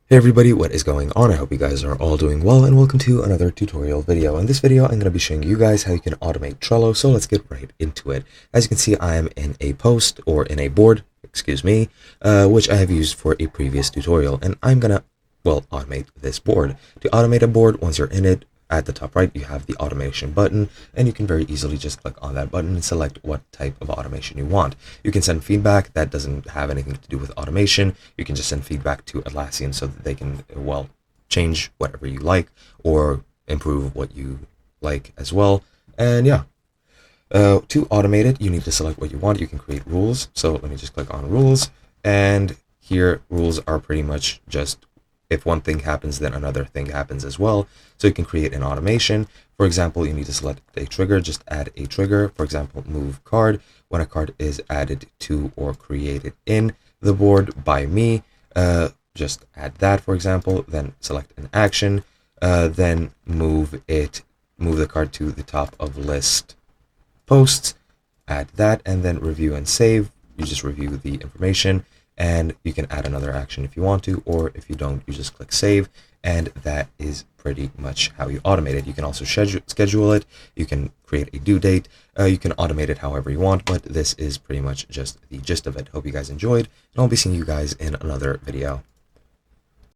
Hey everybody, what is going on? I hope you guys are all doing well and welcome to another tutorial video. In this video, I'm going to be showing you guys how you can automate Trello, so let's get right into it. As you can see, I am in a post or in a board, which I have used for a previous tutorial, and I'm going to, automate this board. To automate a board, once you're in it, at the top right, you have the automation button, and you can very easily just click on that button and select what type of automation you want. You can send feedback that doesn't have anything to do with automation. You can just send feedback to Atlassian so that they can, change whatever you like or improve what you like as well. And yeah, to automate it, you need to select what you want. You can create rules. So let me just click on rules. And here, rules are pretty much just if one thing happens, then another thing happens as well. So you can create an automation. For example, you need to select a trigger, just add a trigger. For example, move card. When a card is added to or created in the board by me, just add that, for example, then select an action, then move the card to the top of list posts, add that, and then review and save. You just review the information, and you can add another action if you want to, or if you don't, you just click save, and that is pretty much how you automate it. You can also schedule it, you can create a due date, you can automate it however you want, but this is pretty much just the gist of it. Hope you guys enjoyed, and I'll be seeing you guys in another video.